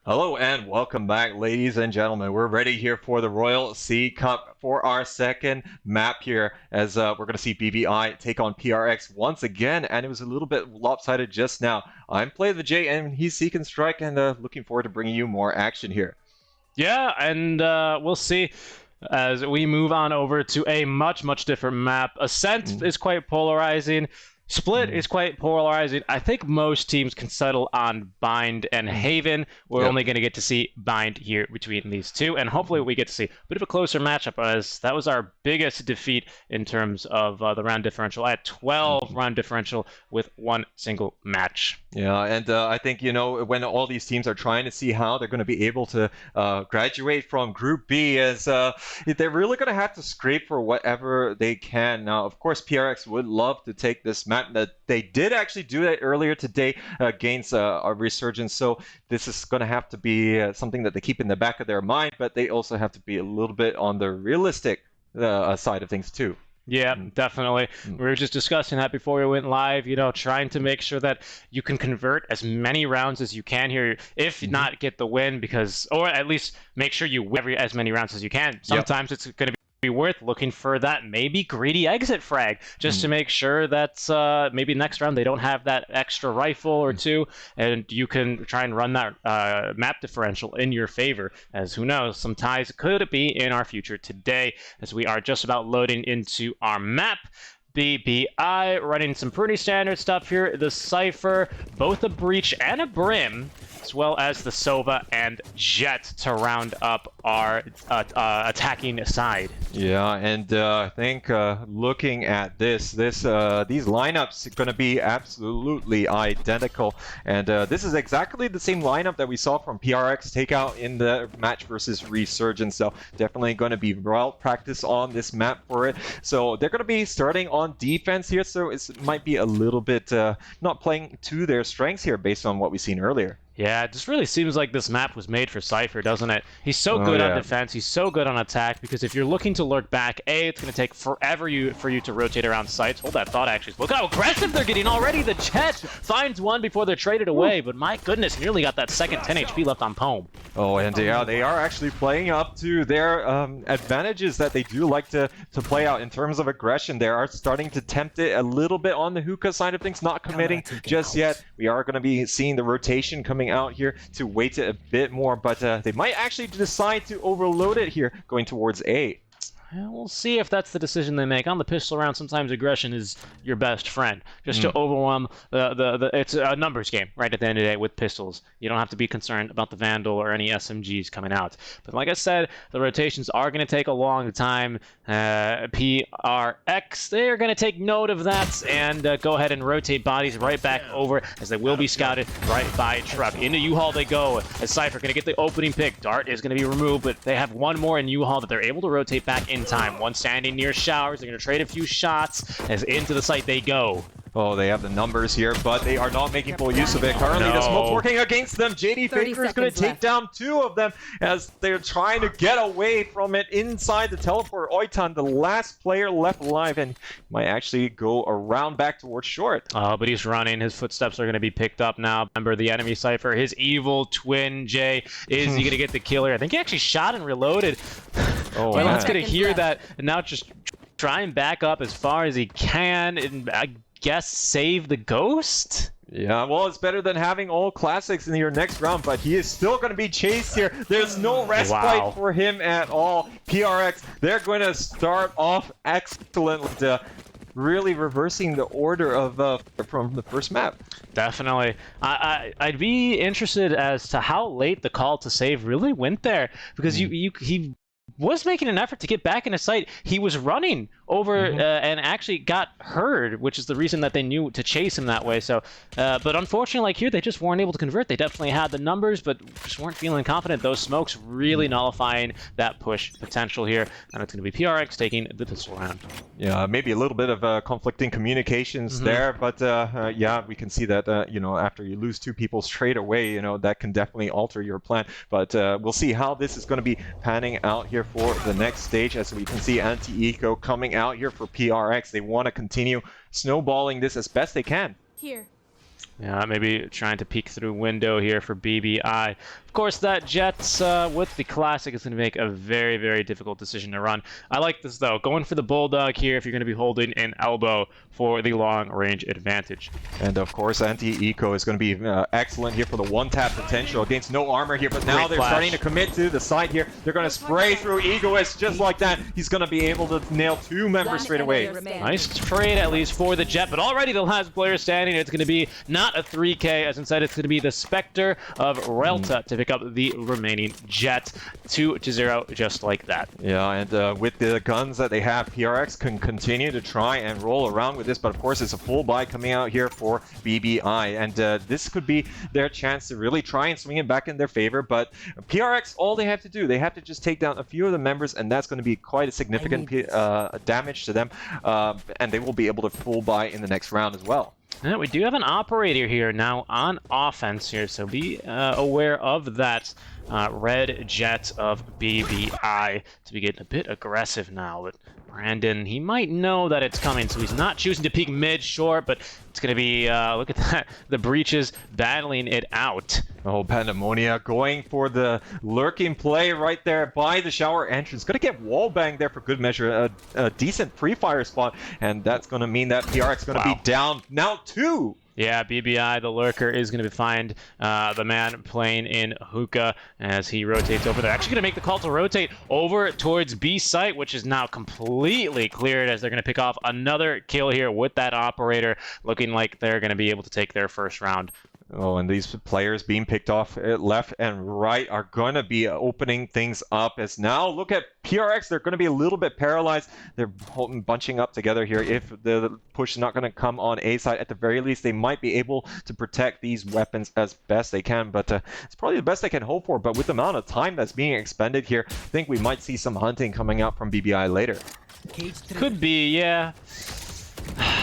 Hello and welcome back, ladies and gentlemen. We're ready here for the Royal Sea Cup for our second map here, as we're going to see BBI take on PRX once again, and it was a little bit lopsided just now. I'm PlayOfTheJay and he's SeekNStrike, and looking forward to bringing you more action here. Yeah, and we'll see as we move on over to a much different map. Ascent is quite polarizing. Split is quite polarizing. I think most teams can settle on Bind and Haven. We're only going to get to see Bind here between these two, and hopefully we get to see a bit of a closer matchup, as that was our biggest defeat in terms of the round differential. I had 12 round differential with one single match. Yeah, and I think, you know, when all these teams are trying to see how they're going to be able to graduate from Group B, as they're really going to have to scrape for whatever they can. Now, of course, PRX would love to take this match. That they did actually do that earlier today against a Resurgence, so this is going to have to be something that they keep in the back of their mind, but they also have to be a little bit on the realistic side of things too. Yeah, definitely. We were just discussing that before we went live, you know, trying to make sure that you can convert as many rounds as you can here, if not get the win, because, or at least make sure you win as many rounds as you can. Sometimes it's going to be worth looking for that maybe greedy exit frag, just to make sure that maybe next round they don't have that extra rifle or two, and you can try and run that map differential in your favor, as who knows, some ties could be in our future today, as we are just about loading into our map. BBI running some pretty standard stuff here. The Cypher, both a Breach and a Brim, as well as the Sova and Jet to round up our attacking side. Yeah, and I think looking at these lineups are going to be absolutely identical, and this is exactly the same lineup that we saw from PRX take out in the match versus Resurgence, so definitely going to be well practice on this map for it. So they're going to be starting on defense here, so it might be a little bit not playing to their strengths here based on what we've seen earlier. Yeah, it just really seems like this map was made for Cypher, doesn't it? He's so good on defense, he's so good on attack, because if you're looking to lurk back, A, it's going to take forever for you to rotate around sites. Hold that thought, actually. Look how aggressive they're getting already! The Jet finds one before they're traded away, but my goodness, nearly got that second 10 HP left on Pome. Oh, and yeah, they are actually playing up to their advantages that they do like to play out in terms of aggression. They are starting to tempt it a little bit on the hookah side of things, not committing just yet. We are going to be seeing the rotation coming out here to weight it a bit more, but they might actually decide to overload it here going towards A. We'll see if that's the decision they make. On the pistol round, sometimes aggression is your best friend. Just to overwhelm it's a numbers game, right, at the end of the day, with pistols. You don't have to be concerned about the Vandal or any SMGs coming out. But like I said, the rotations are going to take a long time. PRX, they're going to take note of that and go ahead and rotate bodies right back over, as they will be scouted right by truck. Into U-Haul they go, as Cypher going to get the opening pick. Dart is going to be removed, but they have one more in U-Haul that they're able to rotate back in time. One standing near showers. They're going to trade a few shots as into the site they go. Oh, they have the numbers here, but they are not making full use of it. Currently, the smoke's working against them. JD Faker is going to take down two of them as they're trying to get away from it inside the teleport. Oitan, the last player left alive, and might actually go around back towards short. But he's running. His footsteps are going to be picked up now. Remember, the enemy Cypher, his evil twin, Jay. Is he going to get the killer? I think he actually shot and reloaded. Oh, well, let's get to hear that, and now just try and back up as far as he can, and I guess save the ghost? Yeah, well, it's better than having all classics in your next round, but he is still going to be chased here. There's no respite for him at all. PRX, they're going to start off excellent, really reversing the order of from the first map. Definitely. I'd be interested as to how late the call to save really went there, because he was making an effort to get back in his sight. He was running over and actually got heard, which is the reason that they knew to chase him that way. So, but unfortunately, like here, they just weren't able to convert. They definitely had the numbers, but just weren't feeling confident. Those smokes really nullifying that push potential here, and it's going to be PRX taking the pistol round. Yeah, maybe a little bit of conflicting communications there, but yeah, we can see that you know, after you lose two people straight away, you know, that can definitely alter your plan. But we'll see how this is going to be panning out here for the next stage, as we can see Anti-Eco coming out here for PRX. They want to continue snowballing this as best they can. Here. Yeah, maybe trying to peek through window here for BBI. Of course, that Jets with the Classic is going to make a very, very difficult decision to run. I like this, though. Going for the Bulldog here if you're going to be holding an elbow for the long-range advantage. And, of course, anti-eco is going to be excellent here for the one-tap potential against no armor here. But now they're starting to commit to the side here. They're going to spray through Egoist just like that. He's going to be able to nail 2 members straight away. Nice trade, at least, for the Jet. But already the last player standing, it's going to be not a 3K, as instead it's going to be the Spectre of Relta to pick up the remaining Jet. 2-0, just like that. Yeah, and with the guns that they have, PRX can continue to try and roll around with this, but of course it's a full buy coming out here for BBI, and this could be their chance to really try and swing it back in their favor. But PRX, all they have to do, they have to just take down a few of the members, and that's going to be quite a significant damage to them, and they will be able to full buy in the next round as well. Yeah, we do have an operator here now on offense here, so be aware of that. Red Jet of BBI to be getting a bit aggressive now, but Brandon, he might know that it's coming, so he's not choosing to peek mid-short, but it's going to be, look at that, the breaches battling it out. Oh, Pandemonia going for the lurking play right there by the shower entrance. Going to get wall banged there for good measure, a decent pre-fire spot, and that's going to mean that PRX is going to be down now 2. Yeah, BBI, the lurker, is going to find the man playing in hookah as he rotates over there. Actually going to make the call to rotate over towards B site, which is now completely cleared as they're going to pick off another kill here with that operator, looking like they're going to be able to take their first round. Oh, and these players being picked off left and right are going to be opening things up, as now look at PRX. They're going to be a little bit paralyzed. They're bunching up together here. If the push is not going to come on A side, at the very least, they might be able to protect these weapons as best they can. But it's probably the best they can hope for. But with the amount of time that's being expended here, I think we might see some hunting coming out from BBI later. Could be, yeah.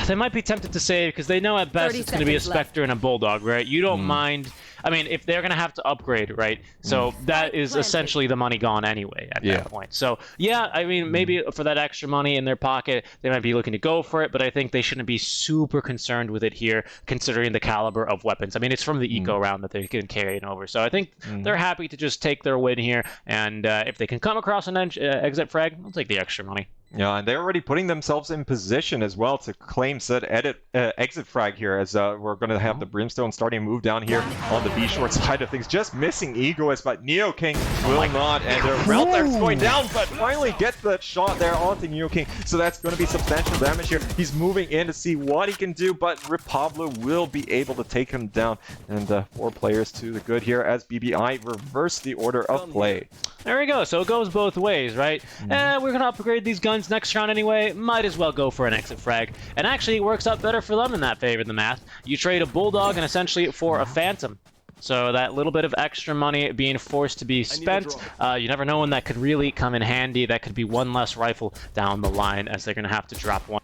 They might be tempted to save because they know at best it's going to be a Spectre and a Bulldog, right? You don't mind. I mean, if they're going to have to upgrade, right? So that is essentially the money gone anyway at that point. So, yeah, I mean, maybe for that extra money in their pocket, they might be looking to go for it, but I think they shouldn't be super concerned with it here, considering the caliber of weapons. I mean, it's from the eco round that they can carry it over. So I think they're happy to just take their win here, and if they can come across an exit frag, they'll take the extra money. Yeah, and they're already putting themselves in position as well to claim said exit frag here, as we're going to have the Brimstone starting to move down here on the B-short side of things. Just missing Egoist, but Neo King will not, and their Reltar's going down, but finally gets that shot there onto Neo King, so that's going to be substantial damage here. He's moving in to see what he can do, but Repablo will be able to take him down, and 4 players to the good here as BBI reverse the order of play. There we go, so it goes both ways, right? We're going to upgrade these guns next round anyway, might as well go for an exit frag. And actually, it works out better for them in that favor, the math. You trade a Bulldog and essentially for a Phantom. So that little bit of extra money being forced to be spent, you never know when that could really come in handy. That could be one less rifle down the line, as they're going to have to drop one.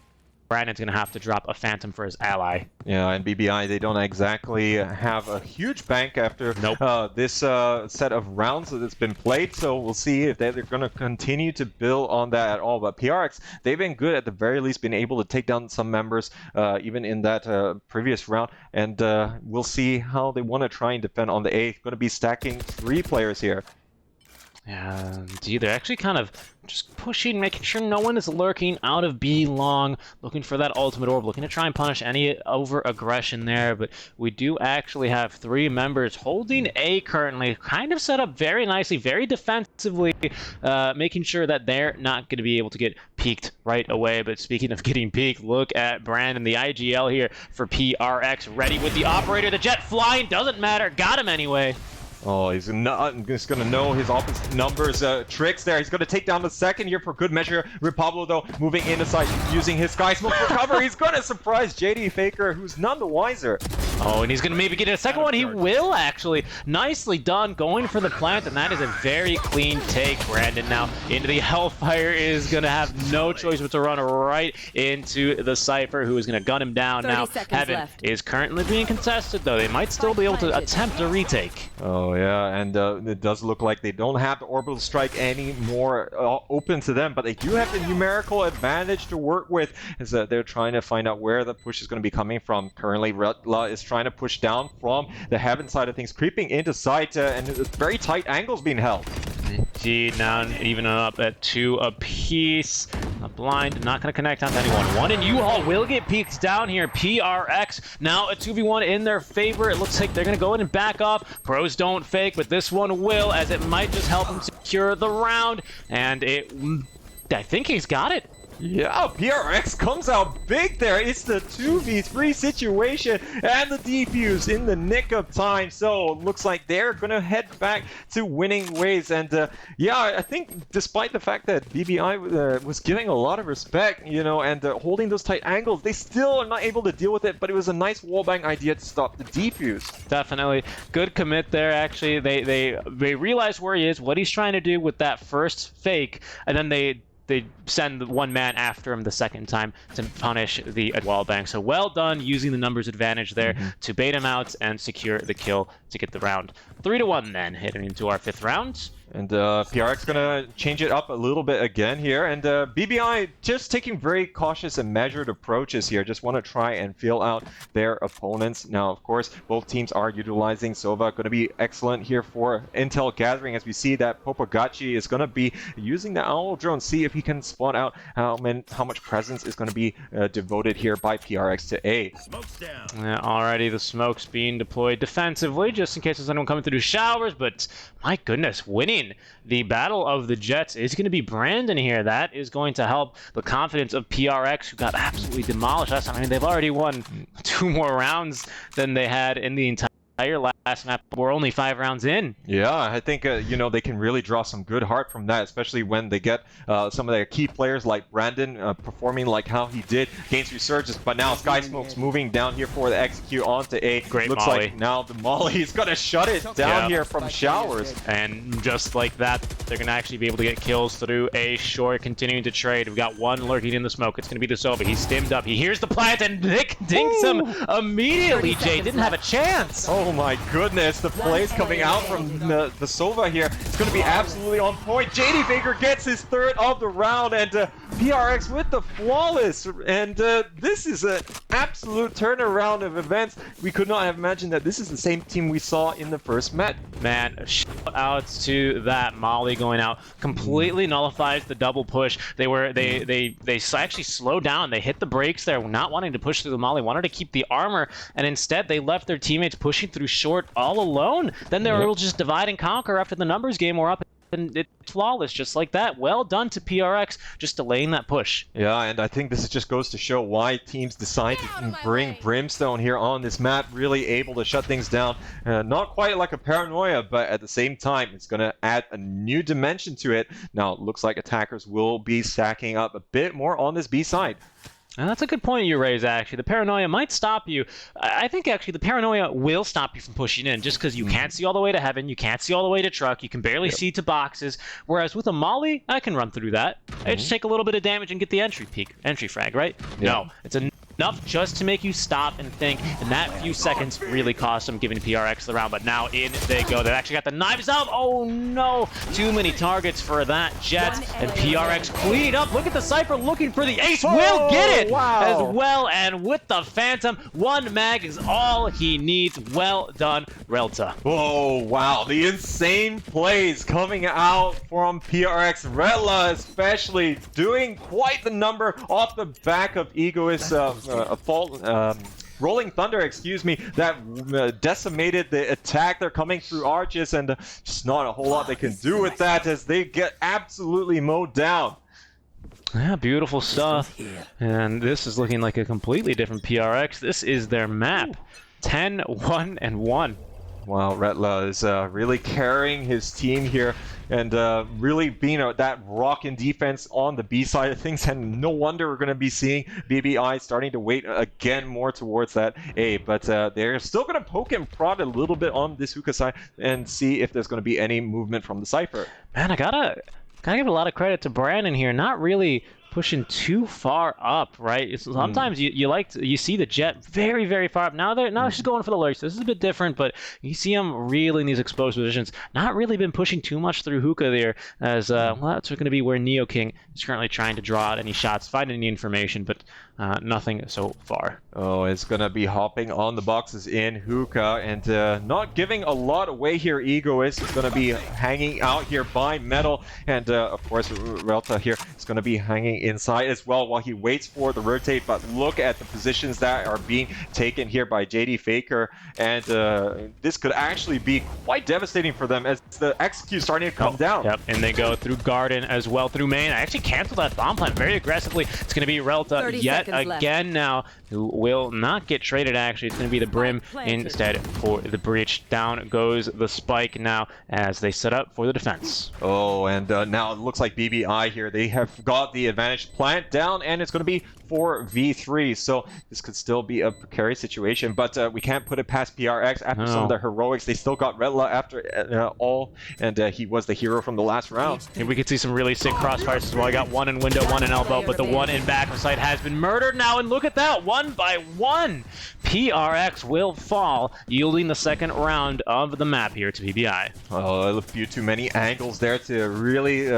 Brandon's going to have to drop a Phantom for his ally. Yeah, and BBI, they don't exactly have a huge bank after this set of rounds that's been played, so we'll see if they're going to continue to build on that at all. But PRX, they've been good at the very least, been able to take down some members even in that previous round, and we'll see how they want to try and defend on the A. Going to be stacking 3 players here. Yeah, indeed. They're actually kind of just pushing, making sure no one is lurking out of B long, looking for that ultimate orb, looking to try and punish any over-aggression there. But we do actually have 3 members holding A currently, kind of set up very nicely, very defensively, making sure that they're not going to be able to get peeked right away. But speaking of getting peeked, look at Brandon, the IGL here for PRX, ready with the operator. The Jet flying, doesn't matter, got him anyway. Oh, he's just going to know his opposite numbers tricks there. He's going to take down the second here for good measure. Repablo, though, moving inside, using his Sky Smoke for cover. He's going to surprise JD Faker, who's none the wiser. Oh, and he's going to maybe get a second one. He will, actually. Nicely done, going for the plant, and that is a very clean take. Brandon now into the Hellfire is going to have no choice but to run right into the Cypher, who is going to gun him down. Now, Heaven is currently being contested, though. They might still be able to attempt a retake. Oh, yeah, and it does look like they don't have the Orbital Strike anymore open to them, but they do have the numerical advantage to work with, as they're trying to find out where the push is going to be coming from. Currently, Retla is trying trying to push down from the heaven side of things, creeping into sight, and very tight angles being held. Indeed, now even up at 2 apiece. A blind, not going to connect on to anyone. One in U-Haul will get peeked down here. PRX now a 2v1 in their favor. It looks like they're going to go in and back off. Pros don't fake, but this one will, as it might just help him secure the round. And I think he's got it. Yeah, PRX comes out big there. It's the 2v3 situation and the defuse in the nick of time. So looks like they're going to head back to winning ways. And yeah, I think despite the fact that BBI was giving a lot of respect, you know, and holding those tight angles, they still are not able to deal with it. But it was a nice wallbang idea to stop the defuse. Definitely. Good commit there, actually. They realize where he is, what he's trying to do with that first fake, and then they send one man after him the second time to punish the wallbang. So well done using the numbers advantage there to bait him out and secure the kill to get the round. 3-1 then, heading into our 5th round. And PRX gonna change it up a little bit again here, and BBI just taking very cautious and measured approaches here. Just want to try and feel out their opponents. Now, of course, both teams are utilizing Sova. Going to be excellent here for intel gathering, as we see that Popagachi is going to be using the owl drone. See if he can spot out how much presence is going to be devoted here by PRX to A. Smoke's down. Yeah, already the smoke's being deployed defensively, just in case there's anyone coming through showers. But my goodness, winning the battle of the Jets is going to be Brandon here. That is going to help the confidence of PRX, who got absolutely demolished last time. I mean, they've already won 2 more rounds than they had in the entire last map. We're only 5 rounds in. Yeah, I think you know, they can really draw some good heart from that, especially when they get some of their key players like Brandon performing like how he did against Resurgence. But now Sky Smoke's moving down here for the execute onto A. Great Looks Molly. like now the Molly is gonna shut it down here from showers. And just like that, they're going to actually be able to get kills through A short, continuing to trade. We've got one lurking in the smoke. It's going to be the Sova. He's stimmed up. He hears the plant and Nick dinks him immediately. Jay didn't have a chance. Oh my goodness, the plays coming out from the Sova here. It's going to be absolutely on point. JD Baker gets his 3rd of the round, and PRX with the flawless. And this is an absolute turnaround of events. We could not have imagined that this is the same team we saw in the first Met. Man, shout outs to that Molly going out. Completely nullifies the double push. They actually slowed down. They hit the brakes there, not wanting to push through the Molly, wanted to keep the armor, and instead they left their teammates pushing through short all alone. Then they were able to just divide and conquer after the numbers game were up. And it's flawless, just like that. Well done to PRX, just delaying that push. Yeah, and I think this just goes to show why teams decide to bring Brimstone here on this map, really able to shut things down. Not quite like a paranoia, but at the same time, it's going to add a new dimension to it. Now, it looks like attackers will be stacking up a bit more on this B side. And that's a good point you raise, actually. The paranoia might stop you. I think, actually, the paranoia will stop you from pushing in, just because you can't see all the way to heaven, you can't see all the way to truck, you can barely see to boxes, whereas with a Molly, I can run through that. I just take a little bit of damage and get the entry frag, right? No, it's enough just to make you stop and think, and that few seconds really cost them giving PRX the round, but now in they go. They've actually got the knives out. Oh no, too many targets for that Jet, and PRX cleaned up. Look at the Cypher looking for the ace. Will get it as well, and with the Phantom, 1 mag is all he needs. Well done, Relta. Oh wow, the insane plays coming out from PRX. Rella especially doing quite the number off the back of Egoist Rolling Thunder, excuse me, that decimated the attack. They're coming through arches, and just not a whole lot they can do with that as they get absolutely mowed down. Yeah, beautiful stuff. And this is looking like a completely different PRX. This is their map. 10-1-1. Wow, Retla is really carrying his team here and really being that rock in defense on the B side of things, and no wonder we're going to be seeing BBI starting to weight again more towards that A, but they're still going to poke and prod a little bit on this hookah side and see if there's going to be any movement from the Cypher. Man, I gotta give a lot of credit to Brandon here, not really pushing too far up, right? Sometimes you see the Jet very, very far up. Now she's going for the lurks. This is a bit different, but you see him really in these exposed positions. Not really been pushing too much through hookah there, as well, that's going to be where Neoking is currently trying to draw out any shots, find any information, but nothing so far. Oh, it's going to be hopping on the boxes in hookah and not giving a lot away here. Egoist is going to be hanging out here by metal, and of course Relta here is going to be hanging inside as well while he waits for the rotate. But look at the positions that are being taken here by JD Faker, and this could actually be quite devastating for them as the execute starting to come down. Yep, and they go through Garden as well through main. I actually canceled that bomb plant very aggressively. It's going to be Relta yet again now, who will not get traded. Actually, it's going to be the Brim instead for the breach. Down goes the Spike now as they set up for the defense. Oh, and now it looks like BBI here, they have got the advantage. Plant down, and it's going to be 4v3, so this could still be a precarious situation, but we can't put it past PRX after some of the heroics. They still got Redla after all, and he was the hero from the last round. And we could see some really sick crossfires as well. I got one in window, one in elbow, but the one in back of sight has been murdered now, and look at that, 1 by 1. PRX will fall, yielding the second round of the map here to BBI. Oh, a few too many angles there to really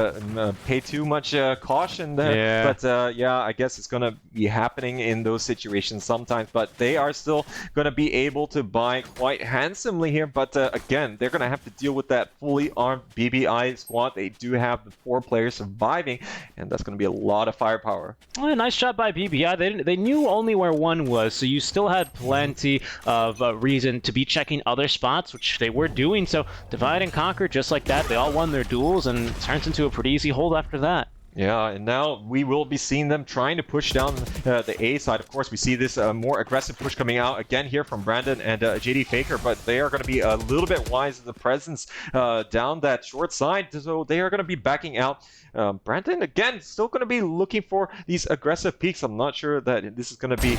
pay too much caution there. Yeah. But yeah, I guess it's going to be happening in those situations sometimes, but they are still going to be able to buy quite handsomely here. But again, they're going to have to deal with that fully armed BBI squad. They do have the 4 players surviving, and that's going to be a lot of firepower. Well, nice shot by BBI. They knew only where one was, so you still had plenty of reason to be checking other spots, which they were doing. So divide and conquer just like that. They all won their duels, and it turns into a pretty easy hold after that. Yeah, and now we will be seeing them trying to push down the A side. Of course, we see this more aggressive push coming out again here from Brandon and JD Faker, but they are going to be a little bit wise in the presence down that short side, so they are going to be backing out. Brandon, again, still going to be looking for these aggressive peaks. I'm not sure that this is going to be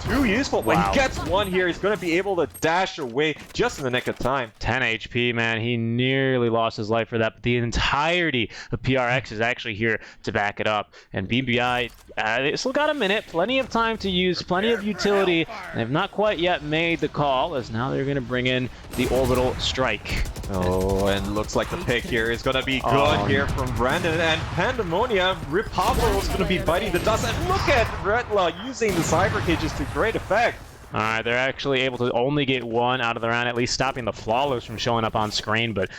too useful. When he gets one here, he's going to be able to dash away just in the nick of time. 10 HP, man. He nearly lost his life for that, but the entirety of PRX is actually here to back it up. And BBI, they still got a minute, plenty of time to use, plenty of utility. They've not quite yet made the call, as now they're going to bring in the orbital strike. Oh, and looks like the pick here is going to be good here from Brandon. And Pandemonia, Rip Pablo is going to be biting the dust. And look at Redla using the cyber cages to great effect. Alright, they're actually able to only get one out of the round, at least stopping the Flawless from showing up on screen, but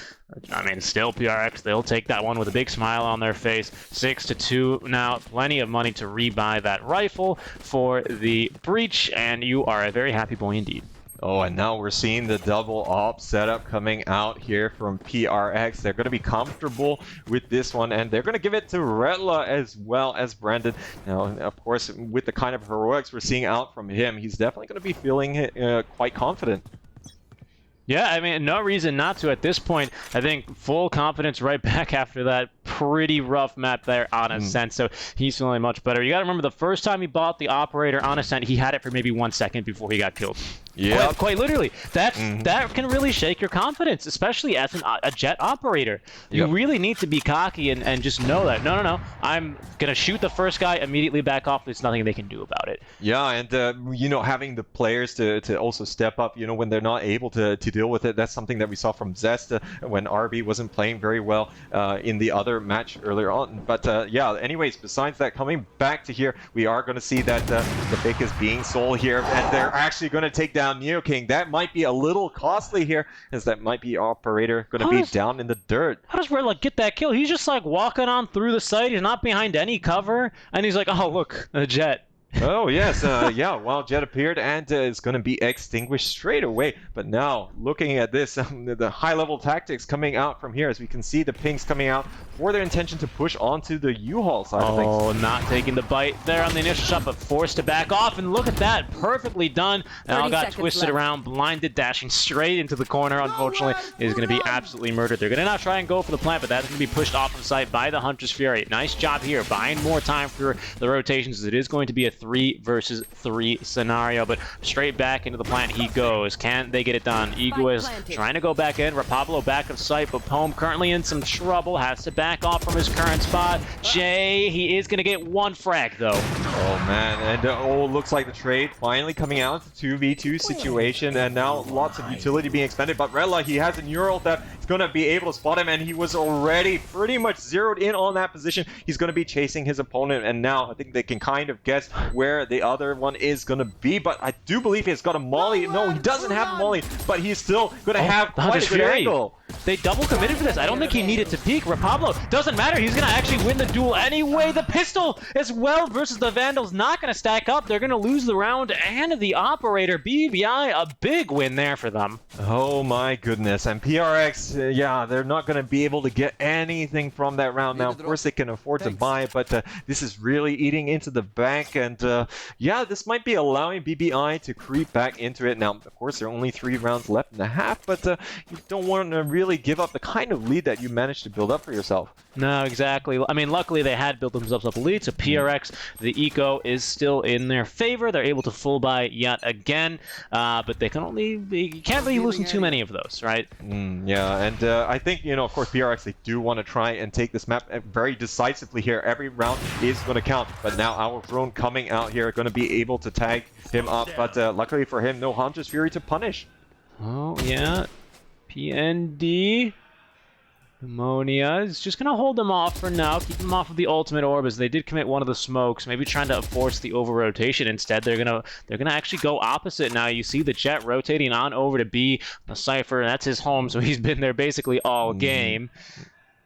I mean, still PRX, they'll take that one with a big smile on their face. 6-2 now, plenty of money to rebuy that rifle for the breach, and you are a very happy boy indeed. Oh, and now we're seeing the double op setup coming out here from PRX. They're going to be comfortable with this one, and they're going to give it to Redla as well as Brandon. Now, of course, with the kind of heroics we're seeing out from him, he's definitely going to be feeling quite confident. Yeah, I mean, no reason not to at this point. I think full confidence right back after that pretty rough map there on Ascent, so he's feeling much better. You got to remember, the first time he bought the operator on Ascent, he had it for maybe 1 second before he got killed. Yeah, quite literally. That can really shake your confidence, especially as a jet operator. You really need to be cocky and just know that, no, I'm going to shoot the first guy, immediately back off. There's nothing they can do about it. Yeah, and, you know, having the players to also step up, you know, when they're not able to deal with it, that's something that we saw from Zest when RB wasn't playing very well in the other match earlier on. But, yeah, anyways, besides that, coming back to here, we are going to see that the pick is being sold here, and they're actually going to take down Neoking. That might be a little costly here, as that might be operator going to be down in the dirt. How does Redla get that kill? He's just like walking on through the site. He's not behind any cover, and he's like, oh, look, a jet. Oh, yes. Yeah, well, Jet appeared and is going to be extinguished straight away. But now, looking at this, the high-level tactics coming out from here, as we can see the pings coming out for their intention to push onto the U-Haul side of things. Oh, not taking the bite there on the initial shot, but forced to back off. And look at that. Perfectly done. Now got twisted around, blinded, dashing straight into the corner, unfortunately. Is going to be absolutely murdered. They're going to now try and go for the plant, but that's going to be pushed off of site by the Huntress Fury. Nice job here, buying more time for the rotations, as it is going to be a 3 versus 3 scenario. But straight back into the plant he goes. Can they get it done? Ignis trying to go back in. Rapablo back of sight, but Poem currently in some trouble. Has to back off from his current spot. Jay, he is going to get 1 frag though. Oh man, and looks like the trade finally coming out. It's a 2v2 situation, and now lots of utility being expended. But Redla, he has a neural that is going to be able to spot him, and he was already pretty much zeroed in on that position. He's going to be chasing his opponent, and now I think they can kind of guess where the other one is going to be. But I do believe he's got a molly. No, he doesn't have a molly, but he's still going to have quite a good angle. They double committed for this. I don't think he needed to peek. Rapablo, doesn't matter. He's going to actually win the duel anyway. The pistol as well versus the Vandals not going to stack up. They're going to lose the round and the operator. BBI, a big win there for them. Oh my goodness. And PRX, yeah, they're not going to be able to get anything from that round. Now, of course, they can afford to buy, but this is really eating into the bank. And yeah, this might be allowing BBI to creep back into it. Now, of course, there are only 3 rounds left in the half, but you don't want to really give up the kind of lead that you managed to build up for yourself. No, exactly. I mean, luckily they had built themselves up a lead, so PRX, the eco is still in their favor. They're able to full buy yet again, but they can't really loosen too many of those, right? Yeah, and I think, you know, of course, PRX, they do want to try and take this map very decisively here. Every round is going to count, but now our drone coming out here, going to be able to tag him up, but luckily for him, no Hunter's Fury to punish. Oh, yeah. PND. Ammonia is just going to hold them off for now, keep them off of the ultimate orb as they did commit one of the smokes, maybe trying to force the over-rotation. Instead, they're gonna actually go opposite now. You see the Jet rotating on over to B. The Cypher, that's his home, so he's been there basically all game.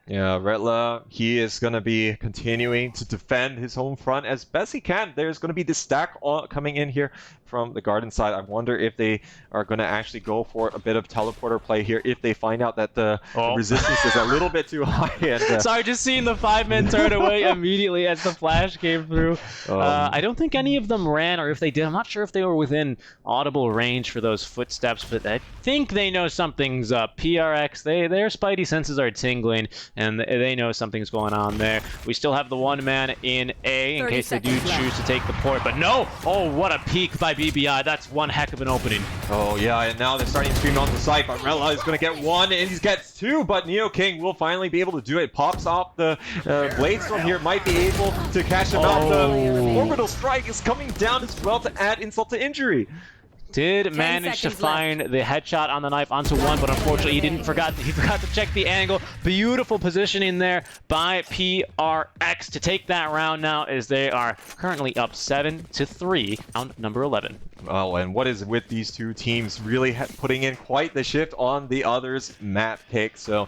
Yeah, Redla, he is going to be continuing to defend his home front as best he can. There's going to be this stack coming in here from the garden side. I wonder if they are going to actually go for a bit of teleporter play here if they find out that the resistance is a little bit too high. And, sorry, just seeing the 5-men turn away immediately as the flash came through. I don't think any of them ran, or if they did, I'm not sure if they were within audible range for those footsteps, but I think they know something's up. PRX, their spidey senses are tingling, and they know something's going on there. We still have the 1-man in A in case they do choose to take the port, but no! Oh, what a peek by BBI. That's one heck of an opening. Oh, yeah, and now they're starting to stream onto the site, but Rella is going to get 1, and he gets 2, but Neo King will finally be able to do it. Pops off the blades from here, might be able to catch him out. The orbital strike is coming down as well to add insult to injury. Did manage to find the headshot on the knife onto 1, but unfortunately he forgot to check the angle. Beautiful positioning there by PRX to take that round now, as they are currently up 7-3, round number 11. Oh, and what is with these two teams really putting in quite the shift on the other's map pick. So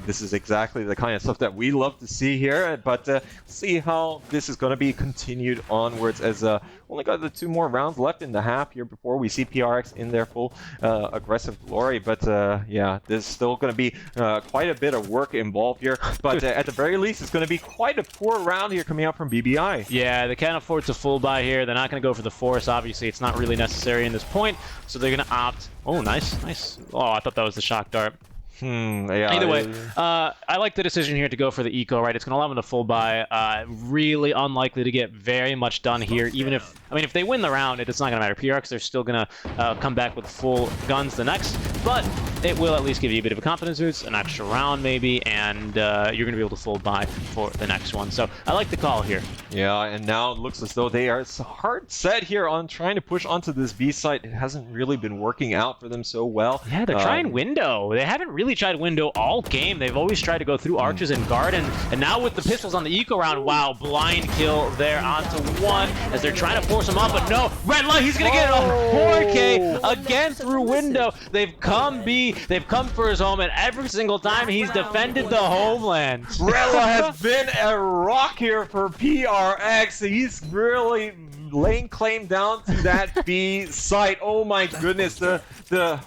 this is exactly the kind of stuff that we love to see here. But see how this is going to be continued onwards, as only got the 2 more rounds left in the half here before we see PRX in their full aggressive glory. But yeah, there's still going to be quite a bit of work involved here. But at the very least, it's going to be quite a poor round here coming out from BBI. Yeah, they can't afford to full buy here. They're not going to go for the force. Obviously, it's not really necessary in this point, so they're going to opt. Oh, nice. Oh, I thought that was the shock dart. Yeah. Either way, I like the decision here to go for the eco, right? It's going to allow them to full buy. Really unlikely to get very much done here, even if, I mean, if they win the round, it's not going to matter. PRX, they're still going to come back with full guns the next, but it will at least give you a bit of a confidence boost, an extra round maybe, and you're going to be able to full buy for the next one. So I like the call here. Yeah, and now it looks as though they are hard set here on trying to push onto this B site. It hasn't really been working out for them so well. Yeah, they're trying window. They haven't really tried window all game. They've always tried to go through arches and garden, and now with the pistols on the eco round, wow, blind kill there onto 1 as they're trying to force him up, but no, Red Light, he's gonna get a 4K again through window. They've come B, they've come for his home, and every single time he's defended the homeland. Rella has been a rock here for PRX. He's really laying claim down to that B site. Oh my goodness, the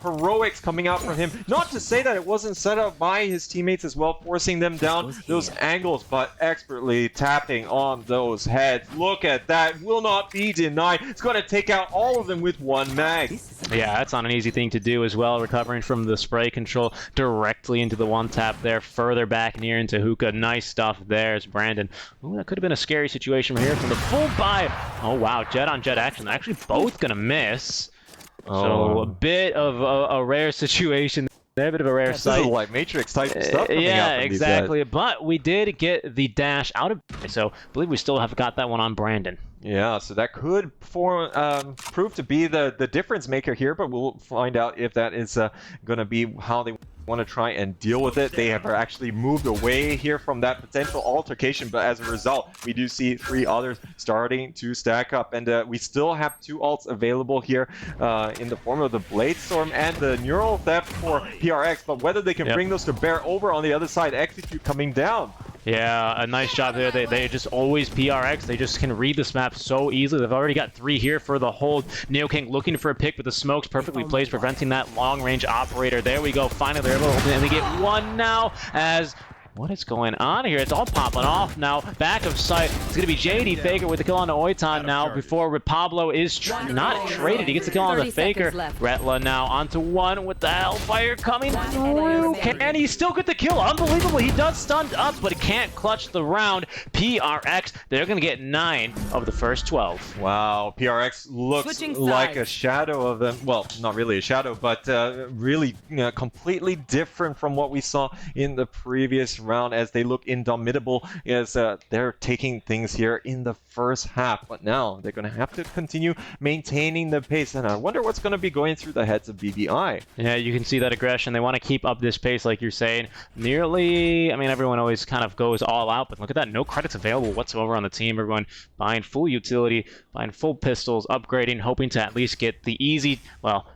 heroics coming out from him. Not to say that it wasn't set up by his teammates as well, forcing them down those angles, but expertly tapping on those heads. Look at that, will not be denied. It's going to take out all of them with 1 mag. Yeah, that's not an easy thing to do as well, recovering from the spray control directly into the 1-tap there, further back near into Hookah. Nice stuff there as Brandon. Ooh, that could have been a scary situation here from the full buy. Oh wow. wow, jet on jet action. They're actually both gonna miss. So a bit of a rare situation. A bit of a rare sight. This is like Matrix type stuff coming out yeah, from exactly. these guys. But we did get the dash out of it, so I believe we still have got that one on Brandon. Yeah, so that could prove to be the difference maker here, but we'll find out if that is going to be how they want to try and deal with it. They have actually moved away here from that potential altercation, but as a result, we do see 3 others starting to stack up, and we still have 2 ults available here in the form of the Blade Storm and the Neural Theft for PRX, but whether they can bring those to bear over on the other side, Execute coming down. Yeah, a nice job there. They just always PRX. They just can read this map so easily. They've already got 3 here for the hold. Neoking looking for a pick, but the smoke's perfectly placed, preventing that long-range operator. There we go. Finally, they're able to hold it, and they get 1 now as... What is going on here? It's all popping off now. Back of sight. It's going to be JD Faker with the kill on the Oiton now before Pablo is not traded. He gets the kill on the Faker. Retla now onto 1 with the Hellfire coming through. Can he still get the kill? Unbelievable. He does stunned up, but he can't clutch the round. PRX, they're going to get 9 of the first 12. Wow, PRX looks like a shadow of them. Well, not really a shadow, but really completely different from what we saw in the previous round, as they look indomitable as they're taking things here in the first half. But now they're going to have to continue maintaining the pace, and I wonder what's going to be going through the heads of BBI. Yeah, you can see that aggression. They want to keep up this pace, like you're saying. Nearly, I mean, everyone always kind of goes all out, but look at that. No credits available whatsoever on the team. Everyone buying full utility, buying full pistols, upgrading, hoping to at least get the easy, well,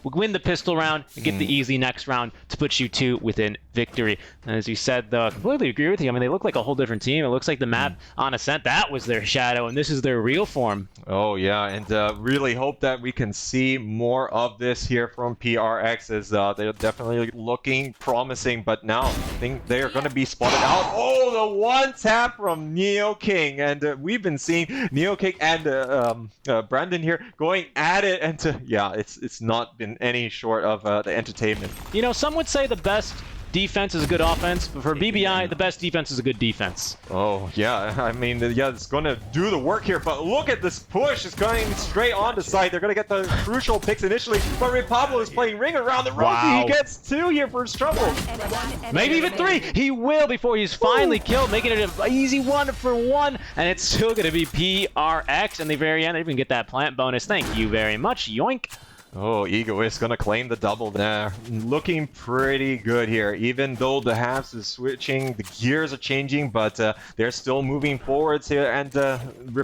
win the pistol round and get the easy next round to put you 2 within victory. And as you said, though, I completely agree with you. I mean, they look like a whole different team. It looks like the map on Ascent, that was their shadow, and this is their real form. Oh, yeah, and really hope that we can see more of this here from PRX, as they're definitely looking promising, but now I think they're going to be spotted out. Oh, the one tap from Neoking, and we've been seeing Neoking and Brandon here going at it, and yeah, it's not been any short of the entertainment. You know, some would say the best defense is a good offense, but for BBI, the best defense is a good defense. Oh, yeah. I mean, yeah, it's going to do the work here, but look at this push. It's going straight on the side. They're going to get the crucial picks initially, but Pablo is playing ring around the road. Wow. He gets 2 here for his trouble. Maybe even 3. He will before he's finally killed, making it an easy 1-for-1, and it's still going to be PRX in the very end. They even get that plant bonus. Thank you very much. Yoink. Oh, Ego is going to claim the double there. Looking pretty good here, even though the halves is switching, the gears are changing, but they're still moving forwards here. And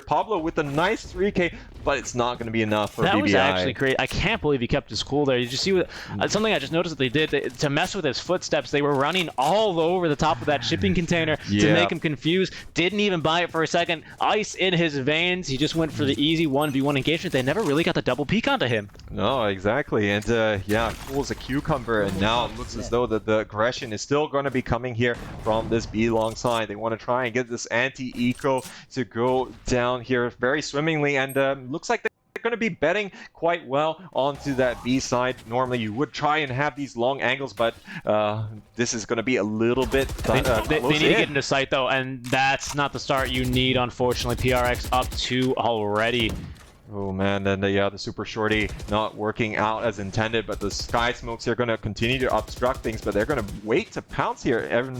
Pablo with a nice 3K, but it's not going to be enough for BBI. That was actually great. I can't believe he kept his cool there. Did you see what, something I just noticed that they did? To mess with his footsteps, they were running all over the top of that shipping container to make him confused. Didn't even buy it for a second. Ice in his veins. He just went for the easy 1v1 engagement. They never really got the double peek onto him. No, exactly. And yeah, cool as a cucumber, and now it looks as though that the aggression is still going to be coming here from this B long side. They want to try and get this anti-eco to go down here very swimmingly, and looks like they're going to be betting quite well onto that B side. Normally you would try and have these long angles, but this is going to be a little bit they need to get into sight though, and that's not the start you need, unfortunately. PRX up 2 already. Oh man, and yeah, the super shorty not working out as intended, but the sky smokes are going to continue to obstruct things, but they're going to wait to pounce here, and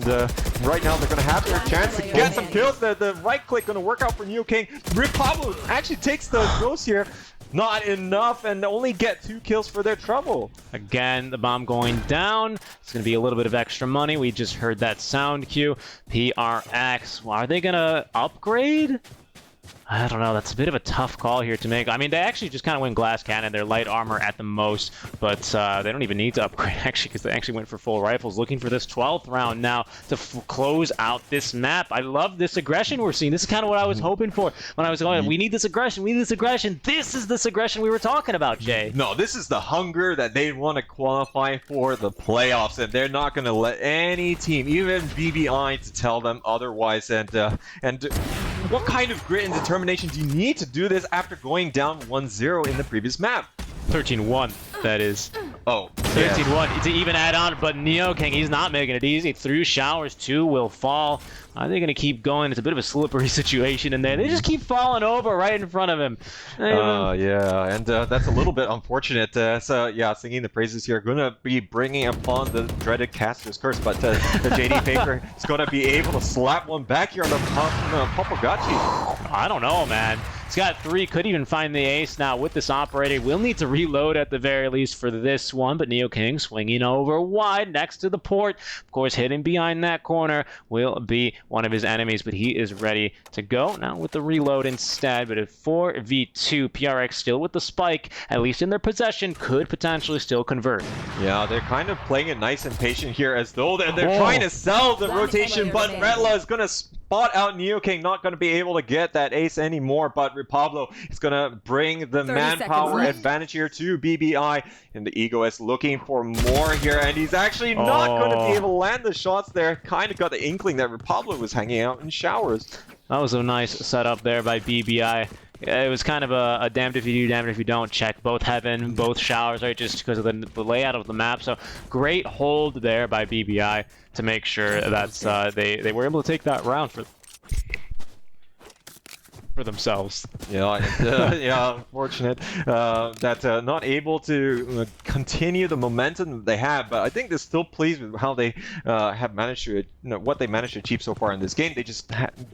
right now they're going to have their chance to get some kills. The right click going to work out for Neoking. Pablo actually takes the ghost here. Not enough, and only get 2 kills for their trouble. Again, the bomb going down. It's going to be a little bit of extra money. We just heard that sound cue. PRX, well, are they going to upgrade? I don't know. That's a bit of a tough call here to make. I mean, they actually just kind of went glass cannon. They're light armor at the most, but they don't even need to upgrade, actually, because they actually went for full rifles, looking for this 12th round now to close out this map. I love this aggression we're seeing. This is kind of what I was hoping for when I was going, we need this aggression, we need this aggression. This is this aggression we were talking about, Jay. No, this is the hunger that they want to qualify for the playoffs, and they're not going to let any team, even BBI, to tell them otherwise. And what kind of grit and determination do you need to do this after going down 1-0 in the previous map? 13-1, that is. Oh, 13-1 to even add on, but Neoking, he's not making it easy. Through showers, 2 will fall. Are they going to keep going? It's a bit of a slippery situation in there. They just keep falling over right in front of him. Yeah, and that's a little bit unfortunate. So, yeah, singing the praises here. Going to be bringing upon the dreaded Caster's Curse, but the JD Faker is going to be able to slap one back here on the Popogotchi. I don't know, man. He's got 3, could even find the ace now with this operator. We'll need to reload at the very least for this one, but Neoking swinging over wide next to the port. Of course, hitting behind that corner will be one of his enemies, but he is ready to go now with the reload instead. But at 4v2, PRX still with the spike, at least in their possession, could potentially still convert. Yeah, they're kind of playing it nice and patient here as though they're trying to sell the rotation, but Redla is going to spot out Neoking, not going to be able to get that ace anymore, but Repablo is going to bring the manpower advantage here to BBI, and the Egoist looking for more here, and he's actually not going to be able to land the shots there. Kind of got the inkling that Repablo was hanging out in showers. That was a nice setup there by BBI. It was kind of a damned if you do, damned if you don't. Check both heaven, both showers, right? Just because of the layout of the map. So great hold there by BBI to make sure that they were able to take that round for themselves. Yeah, yeah, unfortunate that not able to continue the momentum they have. But I think they're still pleased with how they have managed to, what they managed to achieve so far in this game. They just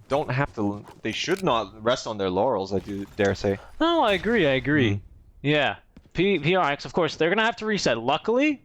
don't have to. They should not rest on their laurels, I do dare say. No, I agree. Yeah, PRX, of course, they're gonna have to reset. Luckily,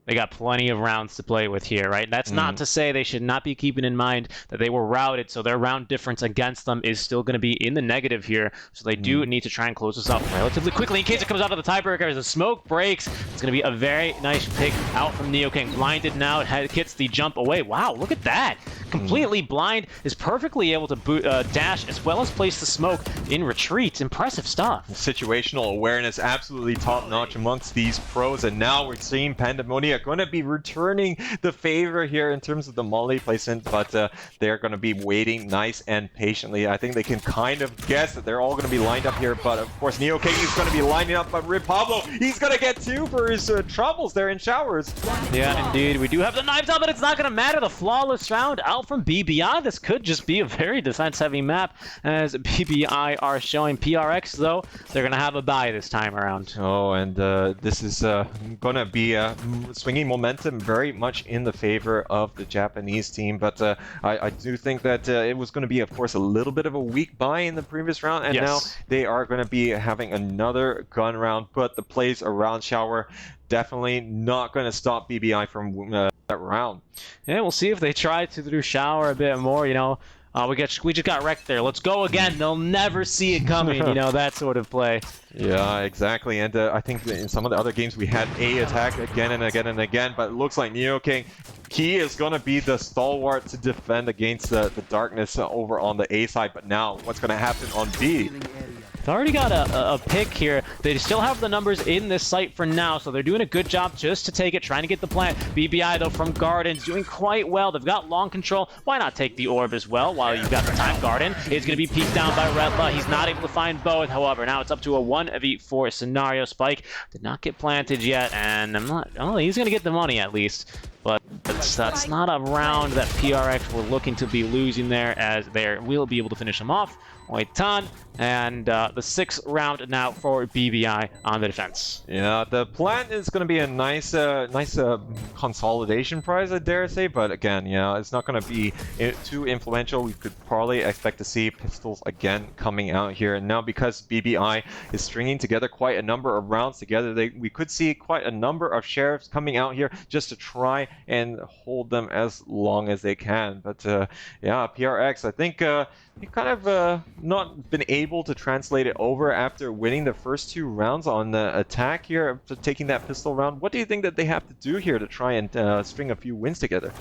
they got plenty of rounds to play with here, right? That's not to say they should not be keeping in mind that they were routed, so their round difference against them is still going to be in the negative here. So they do need to try and close this up relatively quickly in case it comes out of the tiebreaker. As the smoke breaks, it's going to be a very nice pick out from Neoking. Blinded now, it hits the jump away. Wow, look at that. Completely blind, is perfectly able to dash as well as place the smoke in retreat. Impressive stuff. Situational awareness absolutely top-notch amongst these pros, and now we're seeing Pandemonia going to be returning the favor here in terms of the molly placement, but they're going to be waiting nice and patiently. I think they can kind of guess that they're all going to be lined up here, but of course Neoking is going to be lining up, but Repablo, he's going to get 2 for his troubles there in showers. Yeah, indeed. We do have the knives out, but it's not going to matter. The flawless round out from BBI. This could just be a very defense-heavy map, as BBI are showing. PRX, though, they're going to have a bye this time around. Oh, and this is going to be swinging momentum very much in the favor of the Japanese team, but I do think that it was going to be, of course, a little bit of a weak buy in the previous round, and now they are going to be having another gun round, but the plays around shower definitely not going to stop BBI from that round. Yeah, we'll see if they try to through shower a bit more, we just got wrecked there. Let's go again. They'll never see it coming, that sort of play. Yeah, exactly. And I think in some of the other games we had A attack again and again and again, but it looks like Neoking, he is going to be the stalwart to defend against the darkness over on the A side. But now, what's going to happen on B? They already got a pick here. They still have the numbers in this site for now, so they're doing a good job just to take it, trying to get the plant. BBI, though, from Gardens, doing quite well. They've got long control. Why not take the orb as well while you've got the time? Garden is going to be peeked down by Redla. He's not able to find both. However, now it's up to a 1v4 scenario. Spike did not get planted yet, and he's going to get the money at least. But that's not a round that PRX were looking to be losing there, as they will be able to finish them off. Oitan, and the 6th round now for BBI on the defense. Yeah, the plant is going to be a nice consolidation prize, I dare say, but again, yeah, it's not going to be too influential. We could probably expect to see pistols again coming out here, and now because BBI is stringing together quite a number of rounds together, we could see quite a number of sheriffs coming out here just to try and hold them as long as they can. But yeah, PRX, I think he kind of not been able to translate it over after winning the first 2 rounds on the attack here, after taking that pistol round. What do you think that they have to do here to try and string a few wins together?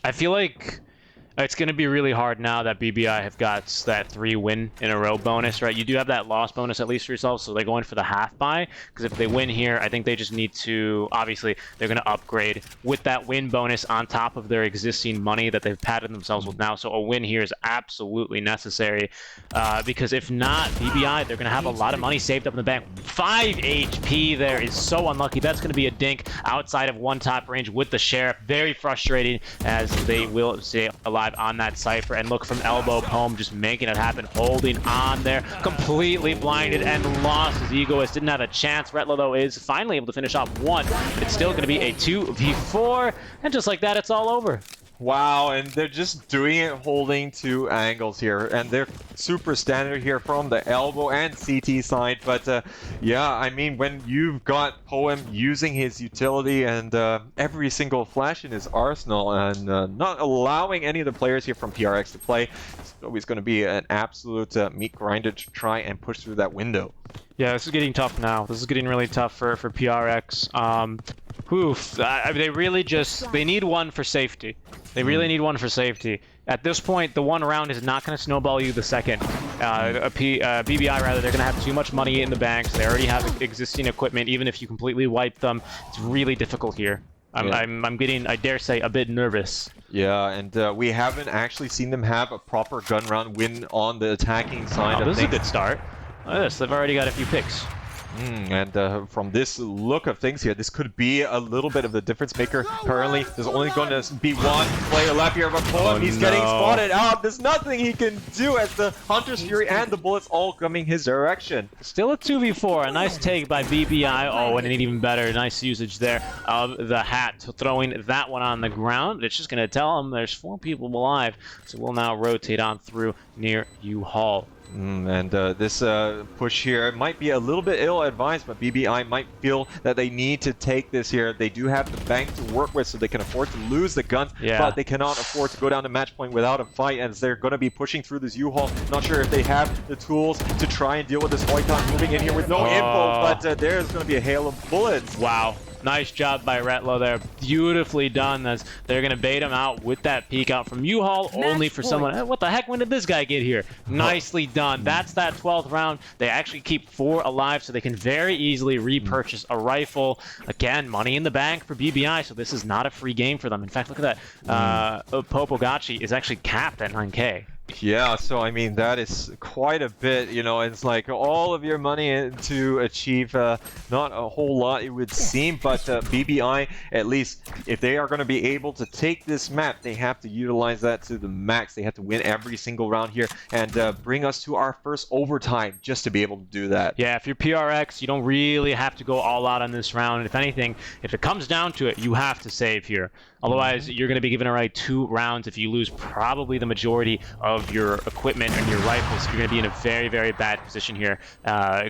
I feel like It's going to be really hard now that BBI have got that 3 win in a row bonus, right? You do have that loss bonus at least for yourself, so they're going for the half buy. Because if they win here, I think they just need to, obviously, they're going to upgrade with that win bonus on top of their existing money that they've padded themselves with now. So a win here is absolutely necessary. Because if not, BBI, they're going to have a lot of money saved up in the bank. 5 HP there is so unlucky. That's going to be a dink outside of 1 top range with the Sheriff. Very frustrating as they will stay alive on that Cypher. And look from elbow, Poem just making it happen, holding on there, completely blinded and lost. His Egoist didn't have a chance. Retlo, though, is finally able to finish off 1. It's still going to be a 2v4, and just like that, it's all over. Wow, and they're just doing it holding 2 angles here, and they're super standard here from the elbow and CT side. But yeah, I mean, when you've got Poem using his utility and every single flash in his arsenal and not allowing any of the players here from PRX to play, it's always going to be an absolute meat grinder to try and push through that window. Yeah, this is getting tough now. This is getting really tough for PRX. They really just, they need one for safety. They really need one for safety. At this point, the 1 round is not going to snowball you the second. BBI, rather, they're going to have too much money in the banks. They already have existing equipment. Even if you completely wipe them, it's really difficult here. I'm getting, I dare say, a bit nervous. Yeah, and we haven't actually seen them have a proper gun round win on the attacking side of things. This is a good start. Look at this, they've already got a few picks. And from this look of things here, this could be a little bit of the difference maker. Currently, there's only going to be 1 player left here, but Poem, he's getting spotted out. There's nothing he can do as the Hunter's Fury and the bullets all coming his direction. Still a 2v4, a nice take by BBI. Oh, and an even better, nice usage there of the hat, throwing that one on the ground. It's just going to tell him there's 4 people alive, so we'll now rotate on through near U-Haul. And this push here might be a little bit ill-advised, but BBI might feel that they need to take this here. They do have the bank to work with, so they can afford to lose the guns, but they cannot afford to go down to match point without a fight, as they're going to be pushing through this U-Haul. Not sure if they have the tools to try and deal with this Oiton moving in here with no info, but there's going to be a hail of bullets. Wow. Nice job by Retlo there. Beautifully done, as they're going to bait him out with that peek out from U-Haul, only for someone. Hey, what the heck? When did this guy get here? Nicely done. That's that 12th round. They actually keep 4 alive, so they can very easily repurchase a rifle. Again, money in the bank for BBI, so this is not a free game for them. In fact, look at that. Popogachi is actually capped at 9K. Yeah, so I mean, that is quite a bit, you know. It's like all of your money to achieve not a whole lot, it would seem, but BBI, at least if they are going to be able to take this map, they have to utilize that to the max. They have to win every single round here and bring us to our first overtime just to be able to do that. Yeah, if you're PRX, you don't really have to go all out on this round. If anything, if it comes down to it, you have to save here. Otherwise, you're going to be given a 2 rounds if you lose probably the majority of your equipment and your rifles. You're going to be in a very, very bad position here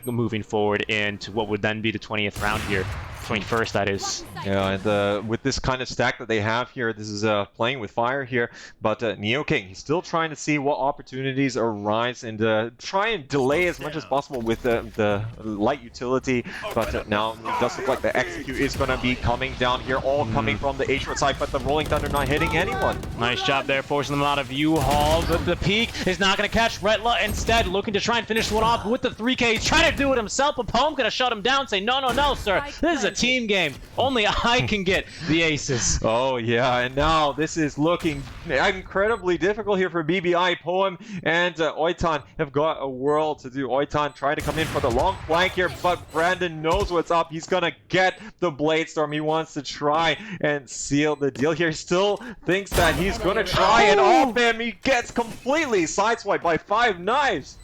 moving forward into what would then be the 20th round here. 21st, that is. Yeah, and with this kind of stack that they have here, this is playing with fire here, but Neo King, he's still trying to see what opportunities arise and try and delay as much as possible with the light utility, but now it does look like the execute is going to be coming down here, all coming from the H-Short side, but the Rolling Thunder not hitting anyone. Nice job there, forcing them out of U-Haul. The peak is not going to catch Retla, instead looking to try and finish one off with the 3K. He's trying to do it himself, but Poem going to shut him down, say, no, no, no, sir, this is a team game. Only I can get the aces. Oh yeah, and now this is looking incredibly difficult here for BBI. Poem and Oiton have got a world to do. Oiton trying to come in for the long flank here, but Brandon knows what's up. He's gonna get the Blade Storm. He wants to try and seal the deal here. He still thinks that he's gonna try and off him. He gets completely sideswiped by 5 knives.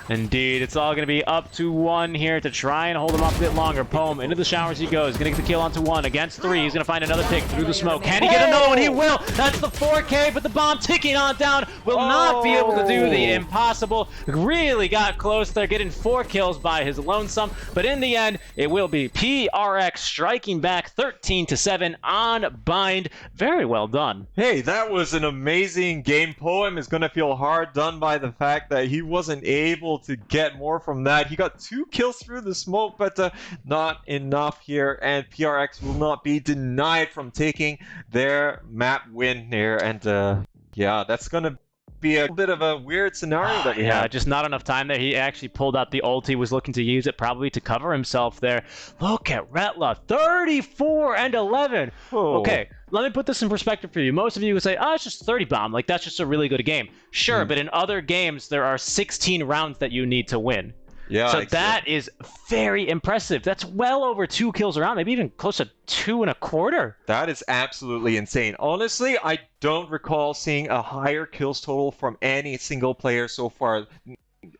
Indeed, it's all going to be up to 1 here to try and hold him up a bit longer. Poem into the showers he goes. Going to get the kill onto 1 against 3. He's going to find another pick through the smoke. Can he get another one? He will. That's the 4K, but the bomb ticking on down will not be able to do the impossible. Really got close there, getting 4 kills by his lonesome, but in the end, it will be PRX striking back 13-7 on bind. Very well done. Hey, that was an amazing game. Poem is going to feel hard done by the fact that he wasn't able to get more from that. He got 2 kills through the smoke, but not enough here, and PRX will not be denied from taking their map win here. And Yeah, that's going to be a bit of a weird scenario that we have. Just not enough time there. He actually pulled out the ult. He was looking to use it probably to cover himself there. Look at Retla, 34 and 11. Whoa. Okay, let me put this in perspective for you. Most of you would say, oh, it's just 30 bomb. Like, that's just a really good game. Sure, but in other games, there are 16 rounds that you need to win. Yeah, so that is very impressive. That's well over 2 kills a round, maybe even close to 2.25. That is absolutely insane. Honestly, I don't recall seeing a higher kills total from any single player so far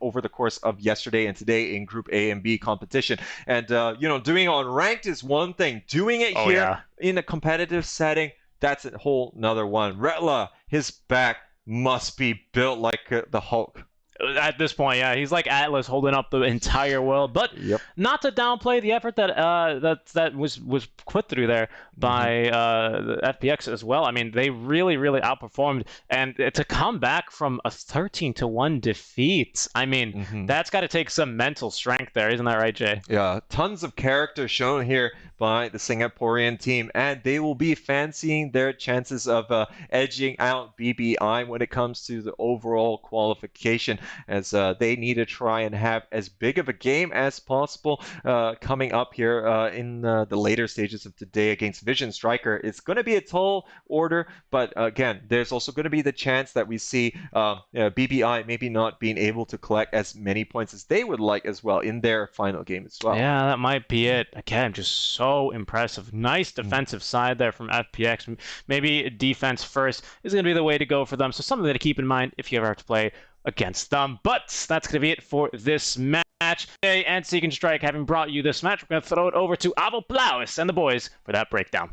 over the course of yesterday and today in Group A and B competition. And, you know, doing it on ranked is one thing. Doing it here in a competitive setting, that's a whole nother one. Retla, his back must be built like the Hulk. At this point, yeah, he's like Atlas holding up the entire world. But not to downplay the effort that that was put through there by the FPX as well. I mean, they really outperformed, and to come back from a 13-1 defeat, I mean, that's got to take some mental strength there, isn't that right, Jay? Yeah, tons of character shown here by the Singaporean team, and they will be fancying their chances of edging out BBI when it comes to the overall qualification, as they need to try and have as big of a game as possible coming up here in the later stages of today against Vision Striker. It's going to be a tall order, but again, there's also going to be the chance that we see BBI maybe not being able to collect as many points as they would like as well in their final game as well. Yeah, that might be it. Again, just so impressive. Nice defensive side there from FPX. Maybe defense first is going to be the way to go for them. So something to keep in mind if you ever have to play against them. But that's going to be it for this match. Jay and SeekNStrike having brought you this match, we're going to throw it over to Epulze and the boys for that breakdown.